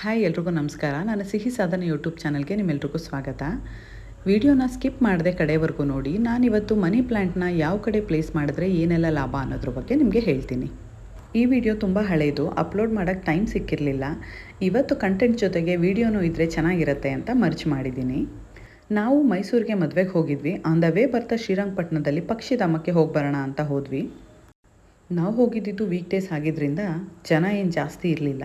Hi ಎಲ್ರಿಗೂ ನಮಸ್ಕಾರ. ನಾನು ಸಿಹಿ ಸಾಧನೆ ಯೂಟ್ಯೂಬ್ ಚಾನಲ್ಗೆ ನಿಮ್ಮೆಲ್ರಿಗೂ ಸ್ವಾಗತ. ವಿಡಿಯೋನ ಸ್ಕಿಪ್ ಮಾಡದೆ ಕಡೆವರೆಗೂ ನೋಡಿ. ನಾನಿವತ್ತು ಮನಿ ಪ್ಲ್ಯಾಂಟ್ನ ಯಾವ ಕಡೆ ಪ್ಲೇಸ್ ಮಾಡಿದ್ರೆ ಏನೆಲ್ಲ ಲಾಭ ಅನ್ನೋದ್ರ ಬಗ್ಗೆ ನಿಮಗೆ ಹೇಳ್ತೀನಿ. ಈ ವಿಡಿಯೋ ತುಂಬ ಹಳೆಯದು, ಅಪ್ಲೋಡ್ ಮಾಡೋಕ್ಕೆ ಟೈಮ್ ಸಿಕ್ಕಿರಲಿಲ್ಲ. ಇವತ್ತು ಕಂಟೆಂಟ್ ಜೊತೆಗೆ ವಿಡಿಯೋನೂ ಇದ್ದರೆ ಚೆನ್ನಾಗಿರುತ್ತೆ ಅಂತ ಮರ್ಚ್ ಮಾಡಿದ್ದೀನಿ. ನಾವು ಮೈಸೂರಿಗೆ ಮದುವೆಗೆ ಹೋಗಿದ್ವಿ. ಆನ್ ದ ವೇ ಬರ್ತಾ ಶ್ರೀರಂಗಪಟ್ಟಣದಲ್ಲಿ ಪಕ್ಷಿಧಾಮಕ್ಕೆ ಹೋಗಿ ಬರೋಣ ಅಂತ ಹೋದ್ವಿ. ನಾವು ಹೋಗಿದ್ದಿದ್ದು ವೀಕ್ ಡೇಸ್ ಆಗಿದ್ದರಿಂದ ಜನ ಏನು ಜಾಸ್ತಿ ಇರಲಿಲ್ಲ.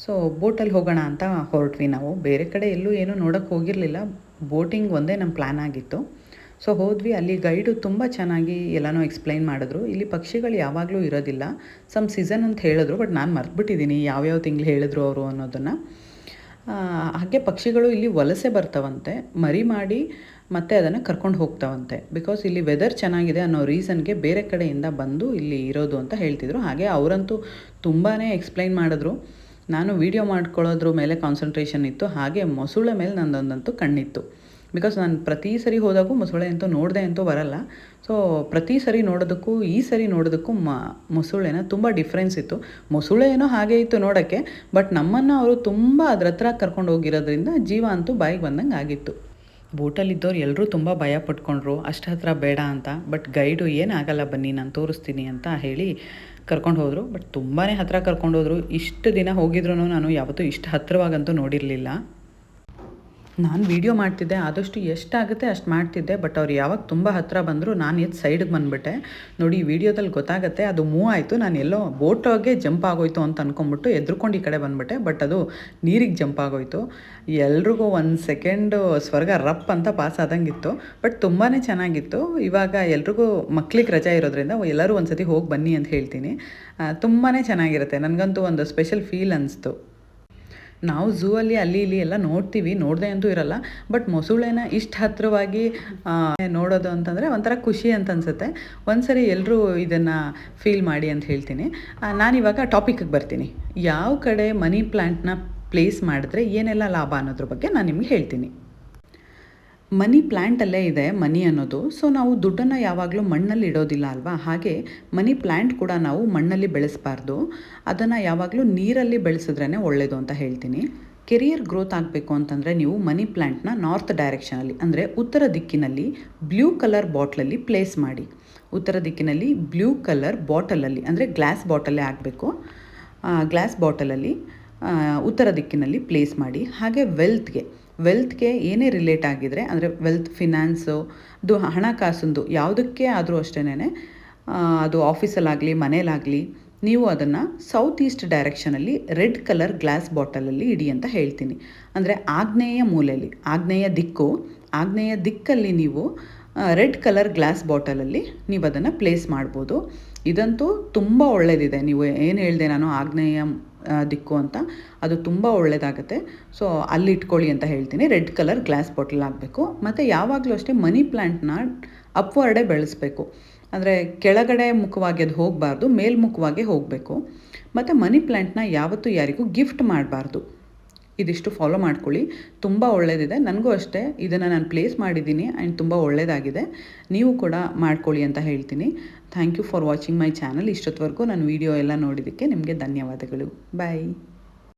ಸೊ ಬೋಟಲ್ಲಿ ಹೋಗೋಣ ಅಂತ ಹೊರಟ್ವಿ. ನಾವು ಬೇರೆ ಕಡೆ ಎಲ್ಲೂ ಏನೂ ನೋಡೋಕ್ಕೆ ಹೋಗಿರಲಿಲ್ಲ. ಬೋಟಿಂಗ್ ಒಂದೇ ನಮ್ಮ ಪ್ಲ್ಯಾನ್ ಆಗಿತ್ತು. ಸೊ ಹೋದ್ವಿ. ಅಲ್ಲಿ ಗೈಡು ತುಂಬ ಚೆನ್ನಾಗಿ ಎಲ್ಲನೂ ಎಕ್ಸ್ಪ್ಲೈನ್ ಮಾಡಿದ್ರು. ಇಲ್ಲಿ ಪಕ್ಷಿಗಳು ಯಾವಾಗಲೂ ಇರೋದಿಲ್ಲ, ಸಮ್ ಸೀಸನ್ ಅಂತ ಹೇಳಿದ್ರು. ಬಟ್ ನಾನು ಮರ್ತ್ಬಿಟ್ಟಿದ್ದೀನಿ ಯಾವ್ಯಾವ ತಿಂಗಳು ಹೇಳಿದ್ರು ಅವರು ಅನ್ನೋದನ್ನು. ಹಾಗೆ ಪಕ್ಷಿಗಳು ಇಲ್ಲಿ ವಲಸೆ ಬರ್ತಾವಂತೆ, ಮರಿ ಮಾಡಿ ಮತ್ತೆ ಅದನ್ನು ಕರ್ಕೊಂಡು ಹೋಗ್ತಾವಂತೆ. ಬಿಕಾಸ್ ಇಲ್ಲಿ ವೆದರ್ ಚೆನ್ನಾಗಿದೆ ಅನ್ನೋ ರೀಸನ್ಗೆ ಬೇರೆ ಕಡೆಯಿಂದ ಬಂದು ಇಲ್ಲಿ ಇರೋದು ಅಂತ ಹೇಳ್ತಿದ್ರು. ಹಾಗೆ ಅವರಂತೂ ತುಂಬಾ ಎಕ್ಸ್ಪ್ಲೈನ್ ಮಾಡಿದ್ರು. ನಾನು ವೀಡಿಯೋ ಮಾಡ್ಕೊಳ್ಳೋದ್ರ ಮೇಲೆ ಕಾನ್ಸಂಟ್ರೇಷನ್ ಇತ್ತು. ಹಾಗೆ ಮೊಸಳೆ ಮೇಲೆ ನನ್ನದೊಂದಂತೂ ಕಣ್ಣಿತ್ತು. ಬಿಕಾಸ್ ನಾನು ಪ್ರತಿ ಸರಿ ಹೋದಾಗೂ ಮೊಸಳೆ ಅಂತೂ ನೋಡಿದೆ ಅಂತೂ ಬರಲ್ಲ. ಸೊ ಪ್ರತಿ ಸರಿ ನೋಡೋದಕ್ಕೂ ಈ ಸರಿ ನೋಡೋದಕ್ಕೂ ಮೊಸಳೆನ ತುಂಬ ಡಿಫ್ರೆನ್ಸ್ ಇತ್ತು. ಮೊಸಳೆ ಏನೋ ಹಾಗೆ ಇತ್ತು ನೋಡೋಕ್ಕೆ, ಬಟ್ ನಮ್ಮನ್ನು ಅವರು ತುಂಬ ಅದ್ರ ಹತ್ರ ಕರ್ಕೊಂಡು ಹೋಗಿರೋದ್ರಿಂದ ಜೀವ ಅಂತೂ ಬಾಯಿಗೆ ಬಂದಂಗೆ ಆಗಿತ್ತು. ಬೋಟಲ್ಲಿದ್ದವ್ರು ಎಲ್ಲರೂ ತುಂಬ ಭಯ ಪಟ್ಕೊಂಡ್ರು, ಅಷ್ಟು ಹತ್ರ ಬೇಡ ಅಂತ. ಬಟ್ ಗೈಡು ಏನಾಗಲ್ಲ ಬನ್ನಿ ನಾನು ತೋರಿಸ್ತೀನಿ ಅಂತ ಹೇಳಿ ಕರ್ಕೊಂಡು ಹೋದರು. ಬಟ್ ತುಂಬಾ ಹತ್ತಿರ ಕರ್ಕೊಂಡು ಹೋದರು. ಇಷ್ಟು ದಿನ ಹೋಗಿದ್ರು ನಾನು ಯಾವತ್ತೂ ಇಷ್ಟು ಹತ್ತಿರವಾಗಂತೂ ನೋಡಿರಲಿಲ್ಲ. ನಾನು ವೀಡಿಯೋ ಮಾಡ್ತಿದ್ದೆ, ಆದಷ್ಟು ಎಷ್ಟಾಗುತ್ತೆ ಅಷ್ಟು ಮಾಡ್ತಿದ್ದೆ. ಬಟ್ ಅವ್ರು ಯಾವಾಗ ತುಂಬ ಹತ್ತಿರ ಬಂದರು ನಾನು ಎದ್ದು ಸೈಡಿಗೆ ಬಂದುಬಿಟ್ಟೆ. ನೋಡಿ ವೀಡಿಯೋದಲ್ಲಿ ಗೊತ್ತಾಗುತ್ತೆ, ಅದು ಮೂವ್ ಆಯಿತು. ನಾನು ಎಲ್ಲೋ ಬೋಟಾಗೆ ಜಂಪ್ ಆಗೋಯ್ತು ಅಂತ ಅಂದ್ಕೊಂಬಿಟ್ಟು ಎದ್ರುಕೊಂಡು ಈ ಕಡೆ ಬಂದುಬಿಟ್ಟೆ. ಬಟ್ ಅದು ನೀರಿಗೆ ಜಂಪ್ ಆಗೋಯ್ತು. ಎಲ್ರಿಗೂ ಒಂದು ಸೆಕೆಂಡು ಸ್ವರ್ಗ ರಪ್ ಅಂತ ಪಾಸ್ ಆದಂಗಿತ್ತು. ಬಟ್ ತುಂಬಾ ಚೆನ್ನಾಗಿತ್ತು. ಇವಾಗ ಎಲ್ರಿಗೂ ಮಕ್ಳಿಗೆ ರಜಾ ಇರೋದ್ರಿಂದ ಎಲ್ಲರೂ ಒಂದು ಸತಿ ಹೋಗಿ ಬನ್ನಿ ಅಂತ ಹೇಳ್ತೀನಿ. ತುಂಬಾ ಚೆನ್ನಾಗಿರುತ್ತೆ. ನನಗಂತೂ ಒಂದು ಸ್ಪೆಷಲ್ ಫೀಲ್ ಅನಿಸ್ತು. ನಾವು ಝೂ ಅಲ್ಲಿ ಅಲ್ಲಿ ಇಲ್ಲಿ ಎಲ್ಲ ನೋಡ್ತೀವಿ, ನೋಡದೆ ಅಂತೂ ಇರಲ್ಲ. ಬಟ್ ಮೊಸಳೆನ ಇಷ್ಟು ಹತ್ತಿರವಾಗಿ ನೋಡೋದು ಅಂತಂದರೆ ಒಂಥರ ಖುಷಿ ಅಂತ ಅನಿಸುತ್ತೆ. ಒಂದು ಸರಿ ಎಲ್ಲರೂ ಇದನ್ನು ಫೀಲ್ ಮಾಡಿ ಅಂತ ಹೇಳ್ತೀನಿ. ನಾನಿವಾಗ ಟಾಪಿಕ್ಗೆ ಬರ್ತೀನಿ. ಯಾವ ಕಡೆ ಮನಿ ಪ್ಲ್ಯಾಂಟ್ನ ಪ್ಲೇಸ್ ಮಾಡಿದ್ರೆ ಏನೆಲ್ಲ ಲಾಭ ಅನ್ನೋದ್ರ ಬಗ್ಗೆ ನಾನು ನಿಮ್ಗೆ ಹೇಳ್ತೀನಿ. ಮನಿ ಪ್ಲ್ಯಾಂಟಲ್ಲೇ ಇದೆ ಮನಿ ಅನ್ನೋದು. ಸೊ ನಾವು ದುಡ್ಡನ್ನು ಯಾವಾಗಲೂ ಮಣ್ಣಲ್ಲಿ ಇಡೋದಿಲ್ಲ ಅಲ್ವಾ. ಹಾಗೆ ಮನಿ ಪ್ಲ್ಯಾಂಟ್ ಕೂಡ ನಾವು ಮಣ್ಣಲ್ಲಿ ಬೆಳೆಸಬಾರ್ದು. ಅದನ್ನು ಯಾವಾಗಲೂ ನೀರಲ್ಲಿ ಬೆಳೆಸಿದ್ರೇ ಒಳ್ಳೆಯದು ಅಂತ ಹೇಳ್ತೀನಿ. ಕೆರಿಯರ್ ಗ್ರೋತ್ ಆಗಬೇಕು ಅಂತಂದರೆ ನೀವು ಮನಿ ಪ್ಲ್ಯಾಂಟ್ನ ನಾರ್ತ್ ಡೈರೆಕ್ಷನಲ್ಲಿ ಅಂದರೆ ಉತ್ತರ ದಿಕ್ಕಿನಲ್ಲಿ ಬ್ಲೂ ಕಲರ್ ಬಾಟ್ಲಲ್ಲಿ ಪ್ಲೇಸ್ ಮಾಡಿ. ಉತ್ತರ ದಿಕ್ಕಿನಲ್ಲಿ ಬ್ಲೂ ಕಲರ್ ಬಾಟಲಲ್ಲಿ ಅಂದರೆ ಗ್ಲಾಸ್ ಬಾಟಲ್ಲೇ ಆಗಬೇಕು. ಗ್ಲಾಸ್ ಬಾಟಲಲ್ಲಿ ಉತ್ತರ ದಿಕ್ಕಿನಲ್ಲಿ ಪ್ಲೇಸ್ ಮಾಡಿ. ಹಾಗೆ ವೆಲ್ತ್ಗೆ ಏನೇ ರಿಲೇಟ್ ಆಗಿದರೆ ಅಂದರೆ ವೆಲ್ತ್, ಫಿನಾನ್ಸು, ಅದು ಹಣಕಾಸಂದು ಯಾವುದಕ್ಕೆ ಆದರೂ ಅಷ್ಟೇ, ಅದು ಆಫೀಸಲ್ಲಾಗಲಿ ಮನೇಲಾಗಲಿ ನೀವು ಅದನ್ನು ಸೌತ್ ಈಸ್ಟ್ ಡೈರೆಕ್ಷನಲ್ಲಿ ರೆಡ್ ಕಲರ್ ಗ್ಲಾಸ್ ಬಾಟಲಲ್ಲಿ ಇಡಿ ಅಂತ ಹೇಳ್ತೀನಿ. ಅಂದರೆ ಆಗ್ನೇಯ ಮೂಲೆಯಲ್ಲಿ, ಆಗ್ನೇಯ ದಿಕ್ಕಲ್ಲಿ ನೀವು ರೆಡ್ ಕಲರ್ ಗ್ಲಾಸ್ ಬಾಟಲಲ್ಲಿ ನೀವು ಅದನ್ನು ಪ್ಲೇಸ್ ಮಾಡ್ಬೋದು. ಇದಂತೂ ತುಂಬ ಒಳ್ಳೆಯದಿದೆ. ನೀವು ಏನು ಹೇಳಿದೆ ನಾನು ಆಗ್ನೇಯ ದಿಕ್ಕು ಅಂತ, ಅದು ತುಂಬ ಒಳ್ಳೆಯದಾಗುತ್ತೆ. ಸೊ ಅಲ್ಲಿ ಇಟ್ಕೊಳ್ಳಿ ಅಂತ ಹೇಳ್ತೀನಿ. ರೆಡ್ ಕಲರ್ ಗ್ಲಾಸ್ ಬಾಟಲ್ ಆಗಬೇಕು. ಮತ್ತು ಯಾವಾಗಲೂ ಅಷ್ಟೇ ಮನಿ ಪ್ಲ್ಯಾಂಟ್ನ ಅಪ್ವರ್ಡೇ ಬೆಳೆಸಬೇಕು. ಅಂದರೆ ಕೆಳಗಡೆ ಮುಖವಾಗಿ ಅದು ಹೋಗಬಾರ್ದು, ಮೇಲ್ಮುಖವಾಗಿ ಹೋಗಬೇಕು. ಮತ್ತು ಮನಿ ಪ್ಲ್ಯಾಂಟ್ನ ಯಾವತ್ತೂ ಯಾರಿಗೂ ಗಿಫ್ಟ್ ಮಾಡಬಾರ್ದು. ಇದಿಷ್ಟು ಫಾಲೋ ಮಾಡ್ಕೊಳ್ಳಿ, ತುಂಬ ಒಳ್ಳೆಯದಿದೆ. ನನಗೂ ಅಷ್ಟೇ ಇದನ್ನು ನಾನು ಪ್ಲೇಸ್ ಮಾಡಿದ್ದೀನಿ ಆ್ಯಂಡ್ ತುಂಬ ಒಳ್ಳೆಯದಾಗಿದೆ. ನೀವು ಕೂಡ ಮಾಡ್ಕೊಳ್ಳಿ ಅಂತ ಹೇಳ್ತೀನಿ. Thank you for watching my channel. ಇಷ್ಟೊತ್ತವರೆಗೂ ನಾನು ವೀಡಿಯೋ ಎಲ್ಲ ನೋಡಿದ್ದಕ್ಕೆ ನಿಮಗೆ ಧನ್ಯವಾದಗಳು. ಬಾಯ್.